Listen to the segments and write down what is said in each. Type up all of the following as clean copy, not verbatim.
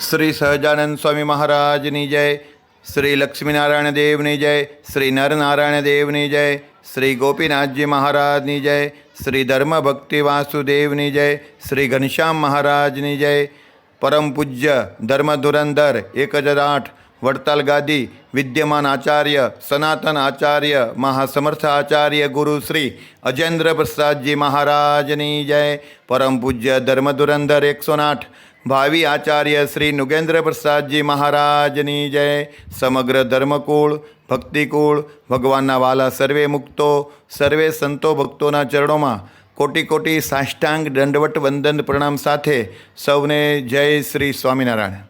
श्री सहजानंद स्वामी महाराज ની જય, श्री लक्ष्मीनारायण દેવની જય, श्री નરનારાયણ દેવની જય, श्री ગોપીનાથજી મહારાજની જય, श्री ધર્મ ભક્તિ વાસુદેવની જય, શ્રી ઘનશ્યામ મહારાજની જય. પરમ પૂજ્ય ધર્મ ધુરંધર 1008 વડતાલ ગાદી વિદ્યમાન આચાર્ય સનાતન આચાર્ય મહાસમર્થ આચાર્ય ગુરુ શ્રી અજેન્દ્ર પ્રસાદજી મહારાજની જય. પરમ પૂજ્ય ધર્મ ધુરંધર 108 ભાવિ આચાર્ય શ્રી નુગેન્દ્ર પ્રસાદજી મહારાજની જય. સમગ્ર ધર્મકુળ ભક્તિકુળ ભગવાનના વાલા સર્વે મુક્તો સર્વે સંતો ભક્તોના ચરણોમાં કોટી કોટી સાષ્ટાંગ દંડવટ વંદન પ્રણામ સાથે સૌને જય શ્રી સ્વામિનારાયણ.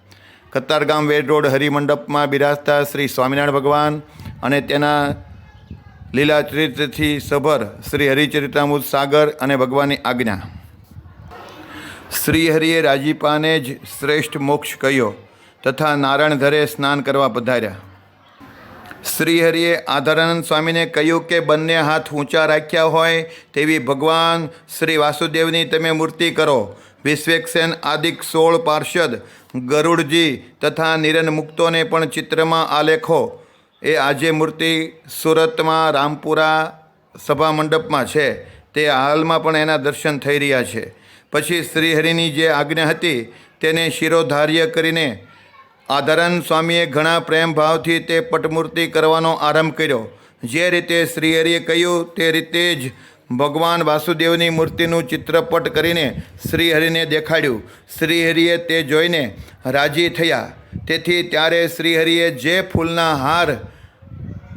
કતારગામ વેડ રોડ હરિમંડપમાં બિરાજતા શ્રી સ્વામિનારાયણ ભગવાન અને તેના લીલા ચરિત્રથી સભર શ્રી હરિચરિતામૃત સાગર અને ભગવાનની આજ્ઞા. શ્રી હરિએ રાજીપાને જ શ્રેષ્ઠ મોક્ષ કહ્યો તથા નારાયણ ધરે સ્નાન કરવા પધાર્યા. શ્રી હરિએ આધારાનંદ સ્વામીને કહ્યું કે બંને હાથ ઊંચા રાખ્યા હોય તેવી ભગવાન શ્રી વાસુદેવની તમે મૂર્તિ કરો. વિશ્વેક્ષેન આદિક 16 પાર્ષદ ગરુડજી તથા નિરન મુક્તોને પણ ચિત્રમાં આલેખો. એ આજે મૂર્તિ સુરતમાં રામપુરા સભા મંડપમાં છે. તે હાલમાં પણ એના દર્શન થઈ રહ્યા છે. પછી શ્રીહરિની જે આજ્ઞા હતી તેને શિરોધાર્ય કરીને આધારાનંદ સ્વામીએ ઘણા પ્રેમ ભાવથી તે પટમૂર્તિ કરવાનો આરંભ કર્યો. જે રીતે શ્રીહરિએ કહ્યું તે રીતે જ ભગવાન વાસુદેવની મૂર્તિનું ચિત્રપટ કરીને શ્રીહરિને દેખાડ્યું. શ્રીહરિએ તે જોઈને રાજી થયા. તેથી ત્યારે શ્રીહરિએ જે ફૂલના હાર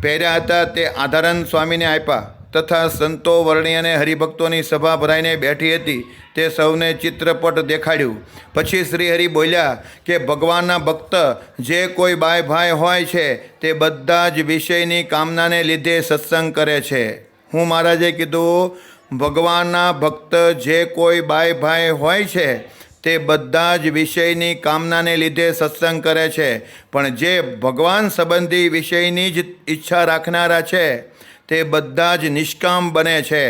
પહેર્યા હતા તે આધારાનંદ સ્વામીને આપ્યા તથા સંતો વર્ણી અને હરિભક્તોની સભા ભરાઈને બેઠી હતી તે સૌને ચિત્રપટ દેખાડ્યું. પછી શ્રીહરિ બોલ્યા કે ભગવાનના ભક્ત જે કોઈ બાય ભાઈ હોય છે તે બધા જ વિષયની કામનાને લીધે સત્સંગ કરે છે. હું મહારાજે કીધું ભગવાનના ભક્ત જે કોઈ બાય ભાઈ હોય છે તે બધા જ વિષયની કામનાને લીધે સત્સંગ કરે છે, પણ જે ભગવાન સંબંધી વિષયની જ ઈચ્છા રાખનારા છે તે બધા જ નિષ્કામ બને છે.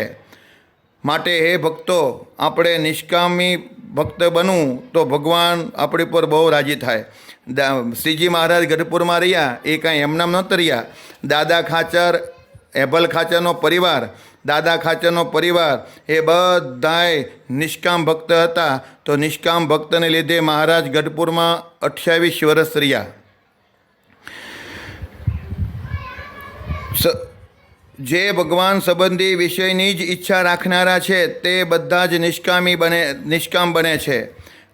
માટે હે ભક્તો, આપણે નિષ્કામી ભક્ત બનવું તો ભગવાન આપણી પર બહુ રાજી થાય. શ્રીજી મહારાજ ગઢપુરમાં રહ્યા એ કાંઈ એમનામ નહોતા રહ્યા. દાદા ખાચર એભલ ખાચરનો પરિવાર, દાદા ખાચરનો પરિવાર એ બધાય નિષ્કામ ભક્ત હતા. તો નિષ્કામ ભક્તને લીધે મહારાજ ગઢપુરમાં 28 વર્ષ રહ્યા. જે ભગવાન સંબંધી વિષયની જ ઈચ્છા રાખનારા છે તે બધા જ નિષ્કામ બને છે.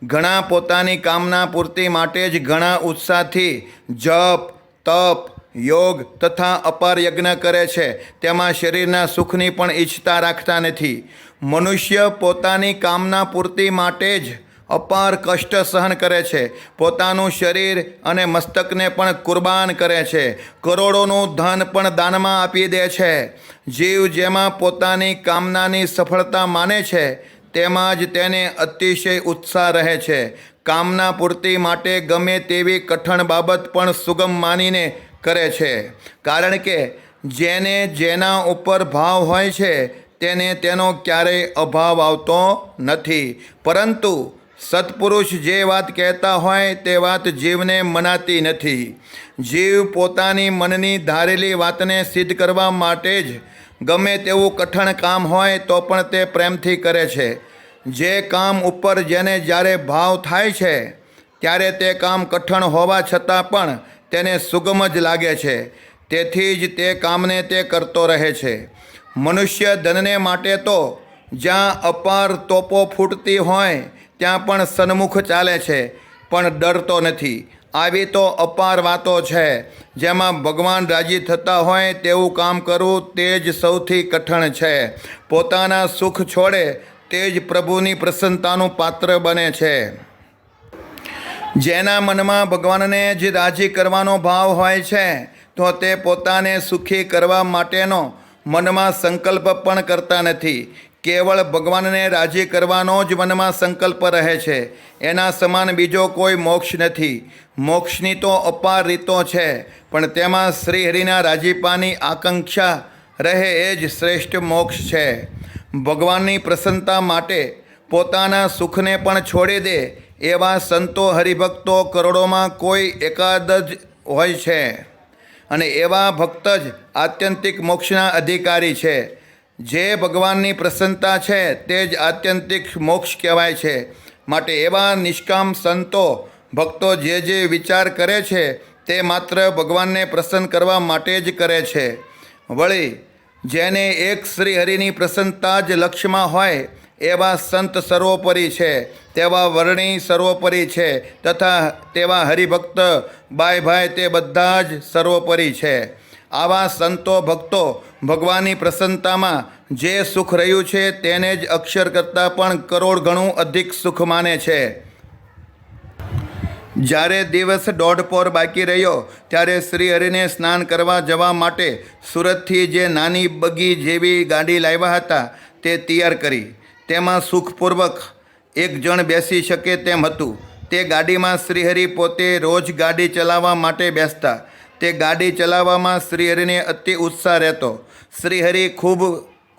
ઘણા પોતાની કામના પૂર્તિ માટે જ ઘણા ઉત્સાહથી જપ તપ યોગ તથા અપાર યજ્ઞ કરે છે. તેમાં શરીરના સુખની પણ ઈચ્છતા રાખતા નથી. મનુષ્ય પોતાની કામના પૂર્તિ માટે જ અપાર કષ્ટ સહન કરે છે. પોતાનું શરીર અને મસ્તકને પણ કુરબાન કરે છે. કરોડોનું ધન પણ દાનમાં આપી દે છે. જીવ જેમાં પોતાની કામનાની સફળતા માને છે તેમાં જ તેને અતિશય ઉત્સાહ રહે છે. કામના પૂર્તિ માટે ગમે તેવી કઠણ બાબત પણ સુગમ માનીને કરે છે. કારણ કે જેને જેના ઉપર ભાવ હોય છે તેને તેનો ક્યારેય અભાવ આવતો નથી. પરંતુ સત્પુરુષ જે વાત કહેતા હોય તે વાત જીવને મનાતી નથી. જીવ પોતાની મનની ધારેલી વાતને સિદ્ધ કરવા માટે જ ગમે તેવું કઠણ કામ હોય તો પણ તે પ્રેમથી કરે છે. જે કામ ઉપર જેને જ્યારે ભાવ થાય છે ત્યારે તે કામ કઠણ હોવા છતાં પણ તેને સુગમ જ લાગે છે. તેથી જ તે કામને તે કરતો રહે છે. મનુષ્ય ધનને માટે તો જ્યાં અપાર તોપો ફૂટતી હોય ત્યાં પણ સન્મુખ ચાલે છે, પણ ડરતો નથી. આવી તો અપાર વાતો છે. જેમાં ભગવાન રાજી થતા હોય તેવું કામ કરવું તે જ સૌથી કઠણ છે. પોતાના સુખ છોડે તે જ પ્રભુની પ્રસન્નતાનું પાત્ર બને છે. જેના મનમાં ભગવાનને જ રાજી કરવાનો ભાવ હોય છે તો તે પોતાને સુખી કરવા માટેનો મનમાં સંકલ્પ પણ કરતા નથી. કેવળ ભગવાનને રાજી કરવાનો જ મનમાં સંકલ્પ રહે છે. એના સમાન બીજો કોઈ મોક્ષ નથી. મોક્ષની તો અપાર રીતો છે, પણ તેમાં શ્રીહરિના રાજીપાની આકાંક્ષા રહે એ જ શ્રેષ્ઠ મોક્ષ છે. ભગવાનની પ્રસન્નતા માટે પોતાના સુખને પણ છોડી દે એવા સંતો હરિભક્તો કરોડોમાં કોઈ એકાદ જ હોય છે અને એવા ભક્ત જ આત્યંતિક મોક્ષના અધિકારી છે. જે ભગવાનની પ્રસન્નતા છે તે જ આત્યંતિક મોક્ષ કહેવાય છે. માટે એવા નિષ્કામ સંતો ભક્તો જે વિચાર કરે છે તે માત્ર ભગવાનને પ્રસન્ન કરવા માટે જ કરે છે. વળી જેને એક શ્રીહરિની પ્રસન્નતા જ લક્ષ્યમાં હોય એવા સંત સર્વોપરી છે, તેવા વર્ણી સર્વોપરી છે તથા તેવા હરિભક્ત ભાઈ તે બધા જ સર્વોપરી છે. આવા સંતો ભક્તો ભગવાનની પ્રસન્નતામાં જે સુખ રહ્યું છે તેને જ અક્ષર કરતાં પણ કરોડ ગણું અધિક સુખ માને છે. જ્યારે દિવસ દોઢ પોર બાકી રહ્યો ત્યારે શ્રીહરિને સ્નાન કરવા જવા માટે સુરતથી જે નાની બગી જેવી ગાડી લાવ્યા હતા તે તૈયાર કરી. તેમાં સુખપૂર્વક એક જણ બેસી શકે તેમ હતું. તે ગાડીમાં શ્રીહરિ પોતે રોજ ગાડી ચલાવવા માટે બેસતા. તે ગાડી ચલાવવામાં શ્રીહરિને અતિ ઉત્સાહ રહેતો. શ્રીહરિ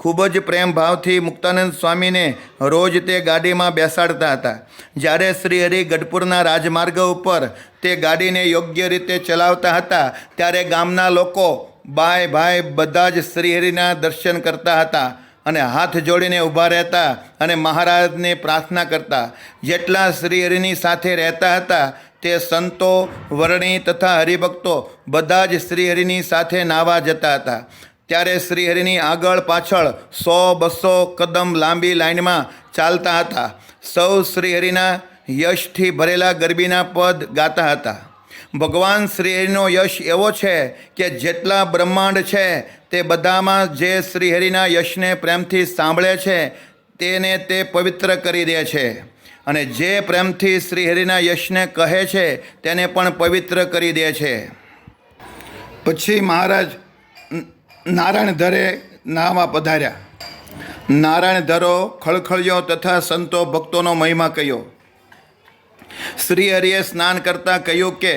ખૂબ જ પ્રેમ ભાવથી મુક્તાનંદ સ્વામીને રોજ તે ગાડીમાં બેસાડતા હતા. જ્યારે શ્રીહરિ ગઢપુરના રાજમાર્ગ ઉપર તે ગાડીને યોગ્ય રીતે ચલાવતા હતા ત્યારે ગામના લોકો ભાઈ બધા જ શ્રીહરિના દર્શન કરતા હતા અને હાથ જોડીને ઊભા રહેતા અને મહારાજને પ્રાર્થના કરતા. જેટલા શ્રીહરિની સાથે રહેતા હતા તે સંતો વર્ણી તથા હરિભક્તો બધા જ શ્રીહરિની સાથે નાવા જતા હતા. ત્યારે શ્રીહરિની આગળ પાછળ 100-200 કદમ લાંબી લાઈનમાં ચાલતા હતા. સૌ શ્રીહરિના યશથી ભરેલા ગરબીના પદ ગાતા હતા. ભગવાન શ્રીહરિનો યશ એવો છે કે જેટલા બ્રહ્માંડ છે તે બધામાં જે શ્રીહરિના યશને પ્રેમથી સાંભળે છે તેને તે પવિત્ર કરી દે છે અને જે પ્રેમથી શ્રીહરિના યશને કહે છે તેને પણ પવિત્ર કરી દે છે. પછી મહારાજ નારાયણ ધરે નાવા પધાર્યા. નારાયણ ધરો ખળખળ્યો તથા સંતો ભક્તોનો મહિમા કહ્યો. શ્રીહરિએ સ્નાન કરતાં કહ્યું કે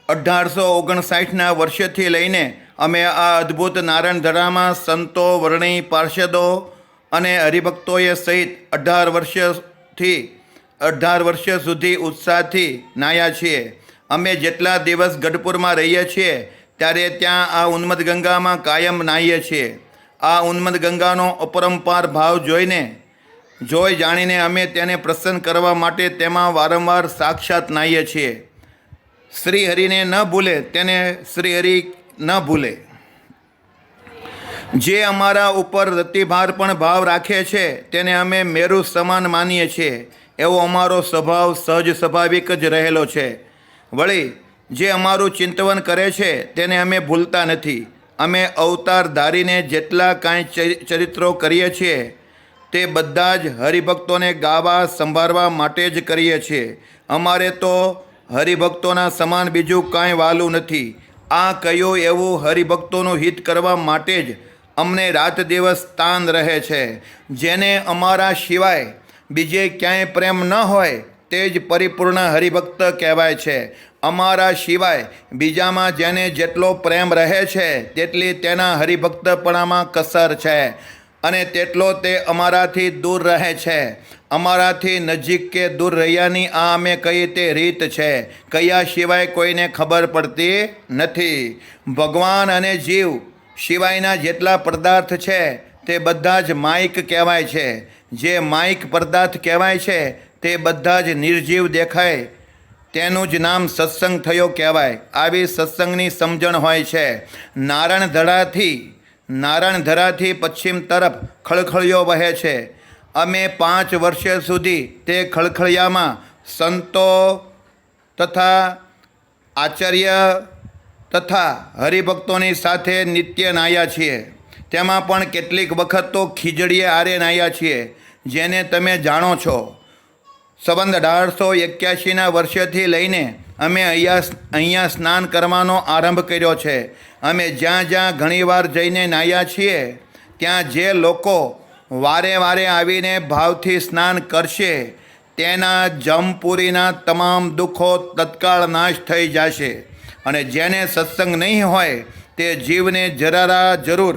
1859ના વર્ષથી લઈને અમે આ અદ્ભુત નારાયણ ધરામાં સંતો વર્ણી પાર્ષદો અને હરિભક્તોએ સહિત 18 વર્ષ સુધી ઉત્સાહથી નાહ્યા છીએ. અમે જેટલા દિવસ ગઢપુરમાં રહીએ છીએ ત્યારે ત્યાં આ ઉન્મદ ગંગામાં કાયમ નાહીએ છીએ. આ ઉન્મદ ગંગાનો અપરંપાર ભાવ જોઈ જાણીને અમે તેને પ્રસન્ન કરવા માટે તેમાં વારંવાર સાક્ષાત નાહીએ છીએ. શ્રીહરિને ન ભૂલે તેને શ્રીહરિ ન ભૂલે. જે અમારા ઉપર રતિભાર પણ ભાવ રાખે છે તેને અમે મેરુ સમાન માનીએ છીએ. એવો અમારો સ્વભાવ સહજ સ્વાભાવિક જ રહેલો છે. વળી જે અમારું ચિંતવન કરે છે તેને અમે ભૂલતા નથી. અમે અવતાર ધારીને જેટલા કાંઈ ચરિત્રો કરીએ છીએ તે બધા જ હરિભક્તોને ગાવા સંભાળવા માટે જ કરીએ છીએ. અમારે તો હરિભક્તોના સમાન બીજું કાંઈ વાલું નથી. આ કહ્યું એવું હરિભક્તોનું હિત કરવા માટે જ અમને રાત દિવસ તાન રહે છે. જેને અમારા સિવાય બીજે ક્યાંય પ્રેમ ન હોય તે જ પરિપૂર્ણ હરિભક્ત કહેવાય છે. અમારા સિવાય બીજામાં જેને જેટલો પ્રેમ રહે છે તેટલી તેના હરિભક્તપણામાં કસર છે અને તેટલો તે અમારાથી દૂર રહે છે. અમારાથી નજીક કે દૂર રહ્યાની આ અમે કહીએ તે રીત છે. કયા સિવાય કોઈને ખબર પડતી નથી. ભગવાન અને જીવ સિવાયના જેટલા પદાર્થ છે તે બધા જ માઇક કહેવાય છે. જે માઇક પદાર્થ કહેવાય છે તે બધા જ નિર્જીવ દેખાય તેનું જ નામ સત્સંગ થયો કહેવાય. આવી સત્સંગની સમજણ હોય છે. નારાયણ ધરાથી પશ્ચિમ તરફ ખળખળિયો વહે છે. અમે 5 વર્ષ સુધી તે ખળખળિયામાં સંતો તથા આચાર્ય તથા હરિભક્તોની સાથે નિત્ય નાહ્યા છીએ. તેમાં પણ કેટલીક વખત તો ખીજડીએ આરે નાહ્યા છીએ. જેને તમે જાણો છો. સંવત 1881ના વર્ષથી લઈને અમે અહીંયા સ્નાન કરવાનો આરંભ કર્યો છે. અમે જ્યાં ઘણીવાર જઈને નાહ્યા છીએ ત્યાં જે લોકો વારે આવીને ભાવથી સ્નાન કરશે તેના જમપુરીના તમામ દુઃખો તત્કાળ નાશ થઈ જશે અને જેને સત્સંગ નહીં હોય તે જીવને જરૂર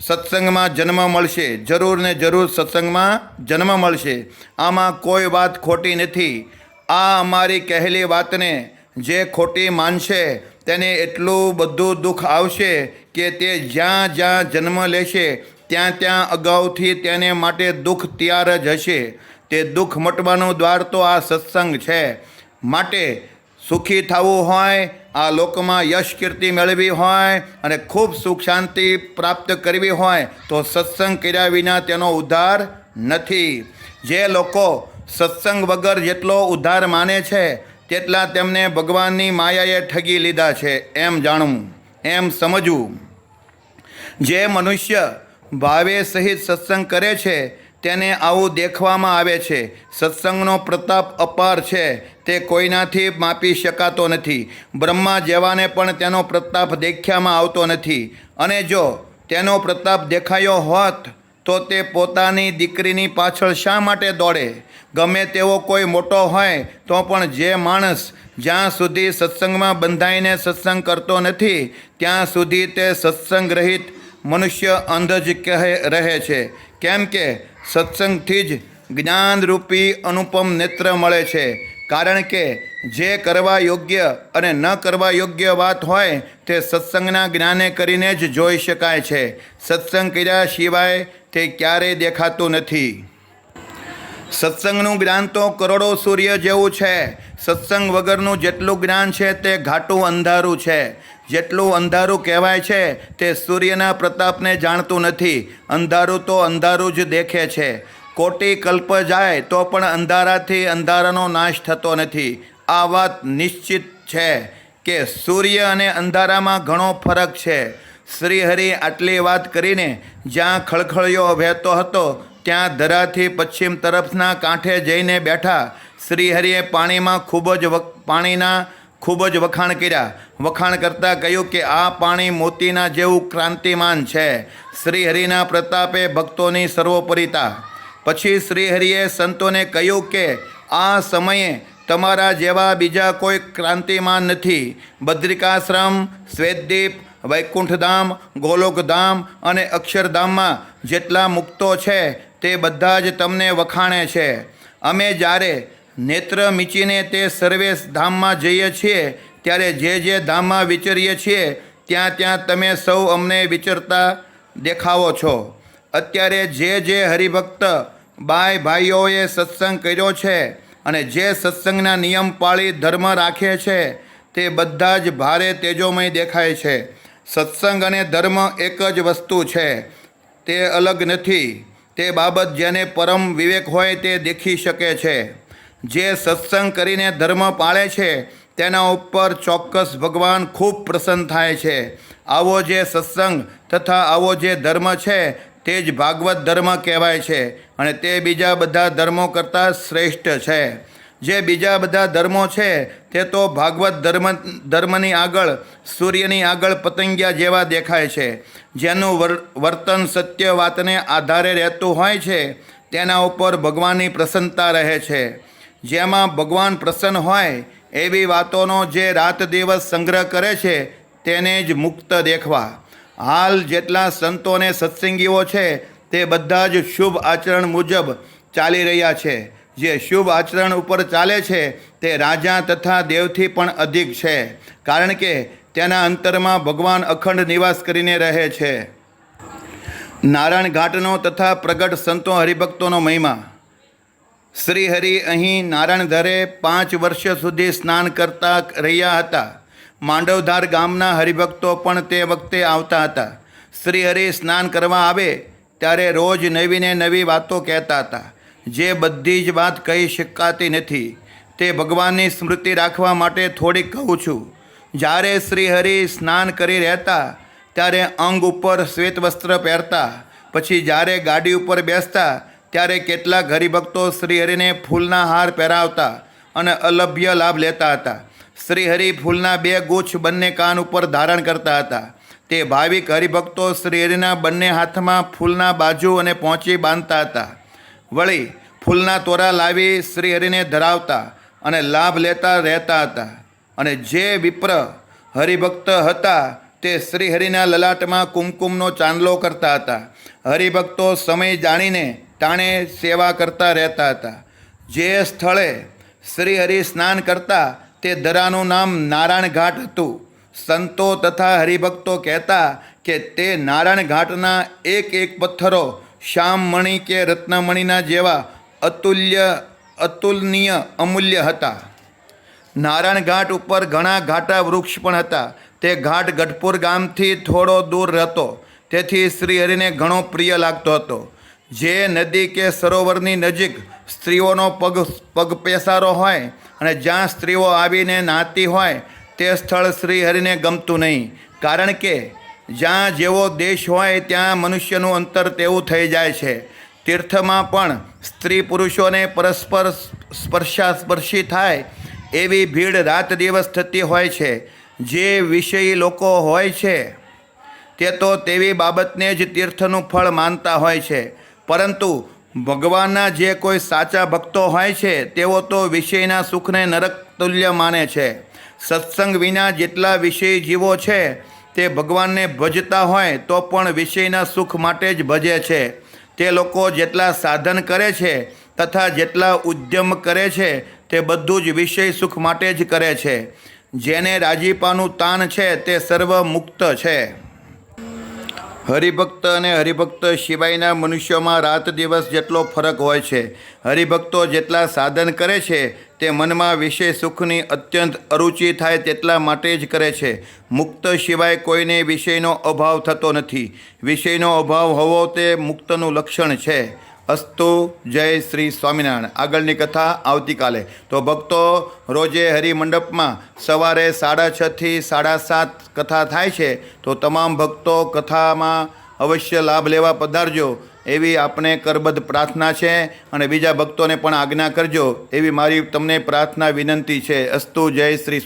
સત્સંગમાં જન્મ મળશે. જરૂર સત્સંગમાં જન્મ મળશે. આમાં કોઈ વાત ખોટી નથી. આ અમારી કહેલી વાતને જે ખોટી માનશે તેને એટલું બધું દુઃખ આવશે કે તે જ્યાં જ્યાં જન્મ લેશે ત્યાં ત્યાં અગાઉથી તેને માટે દુઃખ તૈયાર જ હશે. તે દુઃખ મટવાનું દ્વાર તો આ સત્સંગ છે. માટે સુખી થવું હોય, આ લોકમાં યશ કીર્તિ મેળવી હોય અને ખૂબ સુખ શાંતિ પ્રાપ્ત કરવી હોય તો સત્સંગ કર્યા વિના તેનો ઉદ્ધાર નથી. જે લોકો સત્સંગ વગર જેટલો ઉદ્ધાર માને છે તેટલા તેમને ભગવાનની માયાએ ઠગી લીધા છે એમ જાણવું, એમ સમજવું. જે મનુષ્ય ભાવે સહિત સત્સંગ કરે છે તેને આવું દેખવામાં આવે છે. સત્સંગનો પ્રતાપ અપાર છે, તે કોઈનાથી માપી શકાતો નથી. બ્રહ્મા જેવાને પણ તેનો પ્રતાપ દેખ્યામાં આવતો નથી. અને જો તેનો પ્રતાપ દેખાયો હોત તો તે પોતાની દીકરીની પાછળ શા માટે દોડે? ગમે તેવો કોઈ મોટો હોય તો પણ જે માણસ જ્યાં સુધી સત્સંગમાં બંધાઈને સત્સંગ કરતો નથી ત્યાં સુધી તે સત્સંગ રહિત મનુષ્ય અંધ જ રહે છે. કેમ કે સત્સંગથી જ જ્ઞાનરૂપી અનુપમ નેત્ર મળે છે. કારણ કે જે કરવા યોગ્ય અને ન કરવા યોગ્ય વાત હોય તે સત્સંગના જ્ઞાને કરીને જ જોઈ શકાય છે. સત્સંગ કર્યા સિવાય તે ક્યારેય દેખાતું નથી. સત્સંગનું જ્ઞાન તો કરોડો સૂર્ય જેવું છે. સત્સંગ વગરનું જેટલું જ્ઞાન છે તે ઘાટું અંધારું છે. જેટલું અંધારું કહેવાય છે તે સૂર્યના પ્રતાપને જાણતું નથી. અંધારું તો અંધારું જ દેખે છે. કોટી કલ્પ જાય તો પણ અંધારાથી અંધારાનો નાશ થતો નથી. આ વાત નિશ્ચિત છે કે સૂર્ય અને અંધારામાં ઘણો ફરક છે. શ્રીહરિ આટલી વાત કરીને જ્યાં ખળખળિયો વહેતો હતો ત્યાં ધરાથી પશ્ચિમ તરફના કાંઠે જઈને બેઠા. શ્રીહરિએ પાણીના ખૂબ જ વખાણ કર્યા. વખાણ કરતાં કહ્યું કે આ પાણી મોતીના જેવું ક્રાંતિમાન છે. શ્રીહરિના પ્રતાપે ભક્તોની સર્વોપરિતા. પછી શ્રીહરિએ સંતોને કહ્યું કે આ સમયે તમારા જેવા બીજા કોઈ ક્રાંતિમાન નથી. બદ્રિકાશ્રમ, શ્વેતદીપ, વૈકુંઠધામ, ગોલોકધામ અને અક્ષરધામમાં જેટલા મુક્તો છે તે બધા જ તમને વખાણે છે. અમે જ્યારે નેત્ર મીચીને તે સર્વે ધામમાં જઈએ છીએ ત્યારે જે ધામમાં વિચરીએ છીએ ત્યાં ત્યાં તમે સૌ અમને વિચરતા દેખાવો છો. અત્યારે જે હરિભક્ત ભાઈઓએ સત્સંગ કર્યો છે અને જે સત્સંગના નિયમ પાળી ધર્મ રાખે છે તે બધા જ ભારે તેજોમય દેખાય છે. સત્સંગ અને ધર્મ એક જ વસ્તુ છે, તે અલગ નથી. તે બાબત જેને પરમ વિવેક હોય તે દેખી શકે છે. જે સત્સંગ કરીને ધર્મ પાળે છે તેના ઉપર ચોક્કસ ભગવાન ખૂબ પ્રસન્ન થાય છે. આવો જે સત્સંગ તથા આવો જે ધર્મ છે તે જ ભાગવત ધર્મ કહેવાય છે અને તે બીજા બધા ધર્મો કરતાં શ્રેષ્ઠ છે. જે બીજા બધા ધર્મો છે તે તો ભાગવત ધર્મની આગળ સૂર્યની આગળ પતંગિયા જેવા દેખાય છે. જેનું વર્તન સત્ય વાતને આધારે રહેતું હોય છે તેના ઉપર ભગવાનની પ્રસન્નતા રહે છે. જેમાં ભગવાન પ્રસન્ન હોય એવી વાતોનો જે રાત દિવસ સંગ્રહ કરે છે તેને જ મુક્ત દેખવા. હાલ જેટલા સંતો અને સત્સંગીઓ છે તે બધા જ શુભ આચરણ મુજબ ચાલી રહ્યા છે. જે શુભ આચરણ ઉપર ચાલે છે તે રાજા તથા દેવથી પણ અધિક છે. કારણ કે તેના અંતરમાં ભગવાન અખંડ નિવાસ કરીને રહે છે. નારાયણ ઘાટનો તથા પ્રગટ સંતો હરિભક્તોનો મહિમા. શ્રીહરિ અહીં નારાયણધરે 5 વર્ષ સુધી સ્નાન કરતા રહ્યા હતા. માંડવધાર ગામના હરિભક્તો પણ તે વખતે આવતા હતા. શ્રીહરિ સ્નાન કરવા આવે ત્યારે રોજ નવીને નવી વાતો કહેતા હતા. જે બધી જ વાત કહી શકાતી નથી તે ભગવાનની સ્મૃતિ રાખવા માટે થોડીક કહું છું. જ્યારે શ્રીહરિ સ્નાન કરી રહેતા ત્યારે અંગ ઉપર શ્વેત વસ્ત્ર પહેરતા. પછી જ્યારે ગાડી ઉપર બેસતા ત્યારે કેટલાક હરિભક્તો શ્રીહરિને ફૂલના હાર પહેરાવતા અને અલભ્ય લાભ લેતા હતા. શ્રીહરિ ફૂલના 2 ગુચ્છ બંને કાન ઉપર ધારણ કરતા હતા. તે ભાવિક હરિભક્તો શ્રીહરિના બંને હાથમાં ફૂલના બાજુ અને પહોંચી બાંધતા હતા. વળી ફૂલના તોરા લાવી શ્રીહરિને ધરાવતા અને લાભ લેતા રહેતા હતા. અને જે વિપ્ર હરિભક્ત હતા તે શ્રીહરિના લલાટમાં કુમકુમનો ચાંદલો કરતા હતા. હરિભક્તો સમય જાણીને ટાણે સેવા કરતા રહેતા હતા. જે સ્થળે શ્રીહરિ સ્નાન કરતા તે દરાનું નામ નારાયણ ઘાટ હતું. સંતો તથા હરિભક્તો કહેતા કે તે નારાયણ ઘાટના એક એક પથ્થરો શ્યામમણી કે રત્નમણીના જેવા અતુલનીય અમૂલ્ય હતા. નારાયણ ઘાટ ઉપર ઘણા ઘાટા વૃક્ષ પણ હતા. તે ઘાટ ગઢપુર ગામથી થોડો દૂર હતો, તેથી શ્રીહરિને ઘણો પ્રિય લાગતો હતો. જે નદી કે સરોવરની નજીક સ્ત્રીઓનો પગ પેસારો હોય અને જ્યાં સ્ત્રીઓ આવીને નહાતી હોય તે સ્થળ શ્રીહરિને ગમતું નહીં, કારણ કે જ્યાં જેવો દેશ હોય ત્યાં મનુષ્યનું અંતર તેવું થઈ જાય છે. તીર્થમાં પણ સ્ત્રી પુરુષોને પરસ્પર સ્પર્શાસ્પર્શી થાય એવી ભીડ રાત દિવસ થતી હોય છે. જે વિષયી લોકો હોય છે તે તો તેવી બાબતને જ તીર્થનું ફળ માનતા હોય છે, પરંતુ ભગવાનના જે કોઈ સાચા ભક્તો હોય છે તેઓ તો વિષયના સુખને નરક તુલ્ય માને છે. સત્સંગ વિના જેટલા વિષયી જીવો છે તે ભગવાનને ભજતા હોય તો પણ વિષયના સુખ માટે જ ભજે છે. તે લોકો જેટલા સાધન કરે છે તથા જેટલા ઉદ્યમ કરે છે તે બધું જ વિષય સુખ માટે જ કરે છે. જેને રાજીપાનું તાન છે તે સર્વ મુક્ત છે. હરિભક્ત અને હરિભક્ત સિવાયના મનુષ્યોમાં રાત દિવસ જેટલો ફરક હોય છે. હરિભક્તો જેટલા સાધન કરે છે તે મનમાં વિષય સુખની અત્યંત અરુચિ થાય તેટલા માટે જ કરે છે. મુક્ત સિવાય કોઈને વિષયનો અભાવ થતો નથી. વિષયનો અભાવ હોવો તે મુક્તનું લક્ષણ છે. અસ્તુ. જય શ્રી સ્વામિનારાયણ. આગળની કથા આવતીકાલે. તો ભક્તો, રોજે હરિમંડપમાં સવારે 6:30 થી 7:30 કથા થાય છે, તો તમામ ભક્તો કથામાં અવશ્ય લાભ લેવા પધારજો એવી આપને કરબદ્ધ પ્રાર્થના છે, અને બીજા ભક્તોને પણ આજ્ઞા કરજો એવી મારી તમને પ્રાર્થના વિનંતી છે. અસ્તુ. જય શ્રી